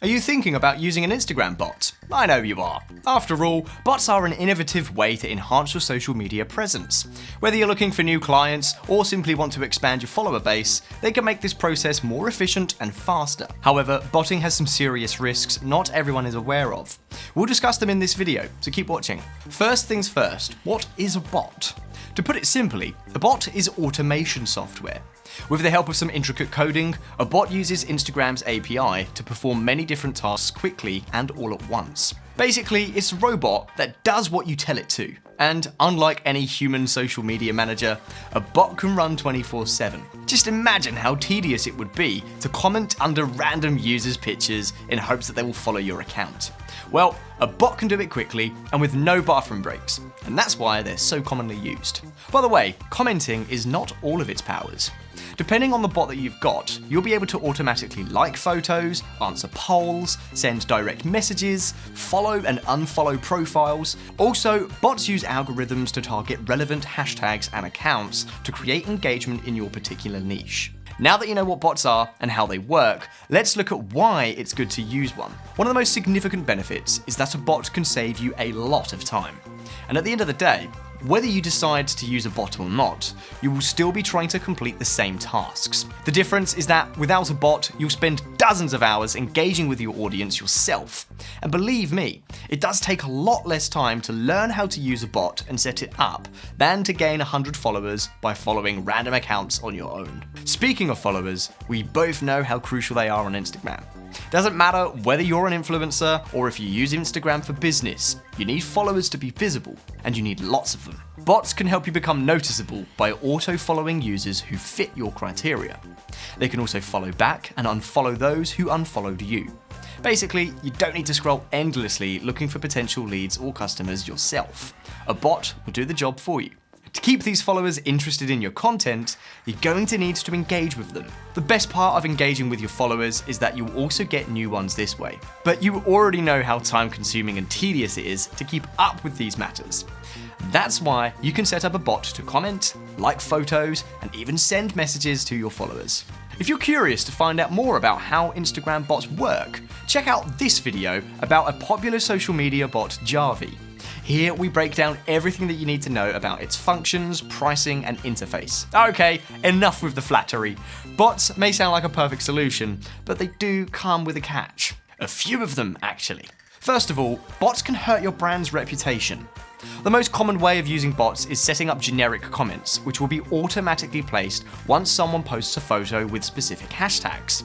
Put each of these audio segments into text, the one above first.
Are you thinking about using an Instagram bot? I know you are. After all, bots are an innovative way to enhance your social media presence. Whether you're looking for new clients or simply want to expand your follower base, they can make this process more efficient and faster. However, botting has some serious risks not everyone is aware of. We'll discuss them in this video, so keep watching. First things first, what is a bot? To put it simply, a bot is automation software. With the help of some intricate coding, a bot uses Instagram's API to perform many different tasks quickly and all at once. Basically, it's a robot that does what you tell it to. And unlike any human social media manager, a bot can run 24/7. Just imagine how tedious it would be to comment under random users' pictures in hopes that they will follow your account. Well, a bot can do it quickly and with no bathroom breaks, and that's why they're so commonly used. By the way, commenting is not all of its powers. Depending on the bot that you've got, you'll be able to automatically like photos, answer polls, send direct messages, follow and unfollow profiles. Also, bots use algorithms to target relevant hashtags and accounts to create engagement in your particular niche. Now that you know what bots are and how they work, let's look at why it's good to use one. One of the most significant benefits is that a bot can save you a lot of time. And at the end of the day, whether you decide to use a bot or not, you will still be trying to complete the same tasks. The difference is that without a bot, you'll spend dozens of hours engaging with your audience yourself. And believe me, it does take a lot less time to learn how to use a bot and set it up than to gain 100 followers by following random accounts on your own. Speaking of followers, we both know how crucial they are on Instagram. Doesn't matter whether you're an influencer or if you use Instagram for business, you need followers to be visible, and you need lots of them. Bots can help you become noticeable by auto-following users who fit your criteria. They can also follow back and unfollow those who unfollowed you. Basically, you don't need to scroll endlessly looking for potential leads or customers yourself. A bot will do the job for you. To keep these followers interested in your content, you're going to need to engage with them. The best part of engaging with your followers is that you'll also get new ones this way. But you already know how time-consuming and tedious it is to keep up with these matters. That's why you can set up a bot to comment, like photos, and even send messages to your followers. If you're curious to find out more about how Instagram bots work, check out this video about a popular social media bot, Jarvee. Here we break down everything that you need to know about its functions, pricing, and interface. Okay, enough with the flattery. Bots may sound like a perfect solution, but they do come with a catch. A few of them, actually. First of all, bots can hurt your brand's reputation. The most common way of using bots is setting up generic comments, which will be automatically placed once someone posts a photo with specific hashtags.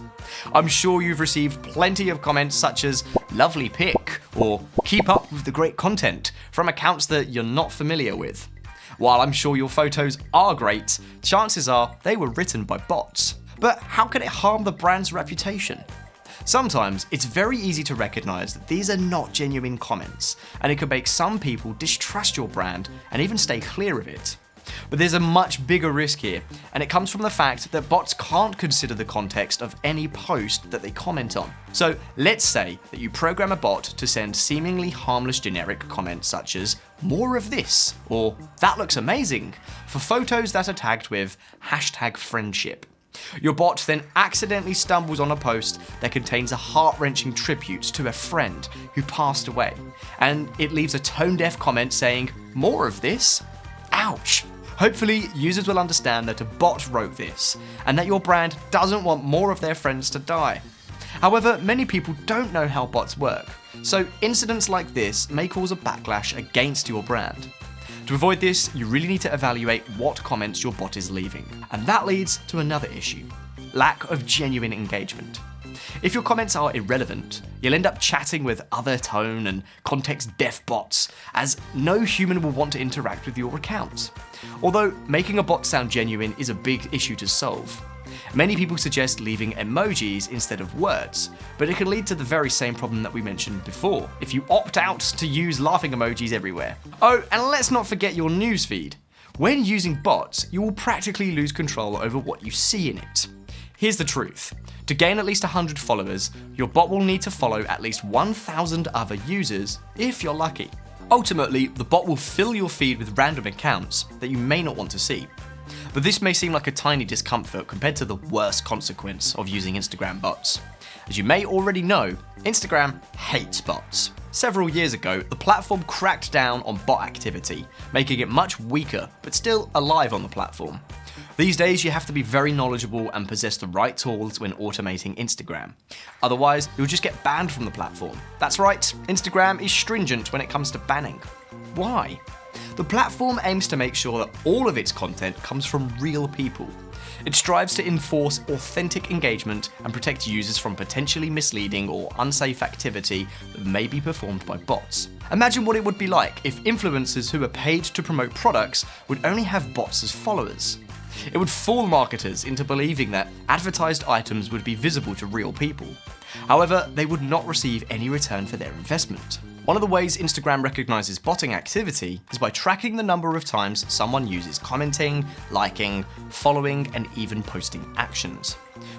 I'm sure you've received plenty of comments such as "lovely pic" or "keep up with the great content" from accounts that you're not familiar with. While I'm sure your photos are great, chances are they were written by bots. But how can it harm the brand's reputation? Sometimes it's very easy to recognize that these are not genuine comments, and it can make some people distrust your brand and even stay clear of it. But there's a much bigger risk here, and it comes from the fact that bots can't consider the context of any post that they comment on. So let's say that you program a bot to send seemingly harmless generic comments such as "more of this" or "that looks amazing" for photos that are tagged with #friendship. Your bot then accidentally stumbles on a post that contains a heart-wrenching tribute to a friend who passed away, and it leaves a tone-deaf comment saying, "more of this?" Ouch! Hopefully, users will understand that a bot wrote this, and that your brand doesn't want more of their friends to die. However, many people don't know how bots work, so incidents like this may cause a backlash against your brand. To avoid this, you really need to evaluate what comments your bot is leaving. And that leads to another issue: lack of genuine engagement. If your comments are irrelevant, you'll end up chatting with other tone and context-deaf bots, as no human will want to interact with your account. Although making a bot sound genuine is a big issue to solve. Many people suggest leaving emojis instead of words, but it can lead to the very same problem that we mentioned before if you opt out to use laughing emojis everywhere. Oh, and let's not forget your newsfeed. When using bots, you will practically lose control over what you see in it. Here's the truth. To gain at least 100 followers, your bot will need to follow at least 1,000 other users if you're lucky. Ultimately, the bot will fill your feed with random accounts that you may not want to see. But this may seem like a tiny discomfort compared to the worst consequence of using Instagram bots. As you may already know, Instagram hates bots. Several years ago, the platform cracked down on bot activity, making it much weaker, but still alive on the platform. These days, you have to be very knowledgeable and possess the right tools when automating Instagram. Otherwise, you'll just get banned from the platform. That's right, Instagram is stringent when it comes to banning. Why? The platform aims to make sure that all of its content comes from real people. It strives to enforce authentic engagement and protect users from potentially misleading or unsafe activity that may be performed by bots. Imagine what it would be like if influencers who are paid to promote products would only have bots as followers. It would fool marketers into believing that advertised items would be visible to real people. However, they would not receive any return for their investment. One of the ways Instagram recognizes botting activity is by tracking the number of times someone uses commenting, liking, following, and even posting actions.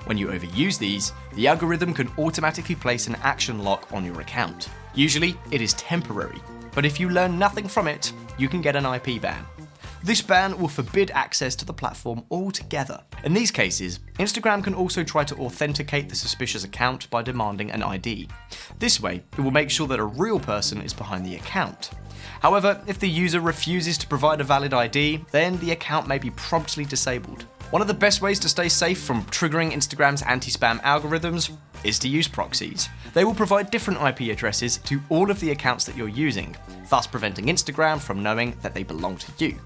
When you overuse these, the algorithm can automatically place an action lock on your account. Usually, it is temporary, but if you learn nothing from it, you can get an IP ban. This ban will forbid access to the platform altogether. In these cases, Instagram can also try to authenticate the suspicious account by demanding an ID. This way, it will make sure that a real person is behind the account. However, if the user refuses to provide a valid ID, then the account may be promptly disabled. One of the best ways to stay safe from triggering Instagram's anti-spam algorithms is to use proxies. They will provide different IP addresses to all of the accounts that you're using, thus preventing Instagram from knowing that they belong to you.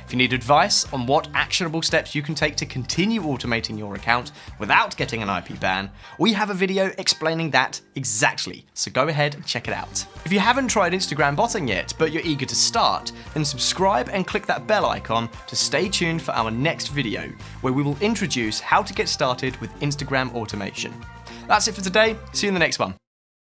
If you need advice on what actionable steps you can take to continue automating your account without getting an IP ban, we have a video explaining that exactly, so go ahead and check it out. If you haven't tried Instagram botting yet, but you're eager to start, then subscribe and click that bell icon to stay tuned for our next video, where we will introduce how to get started with Instagram automation. That's it for today, see you in the next one.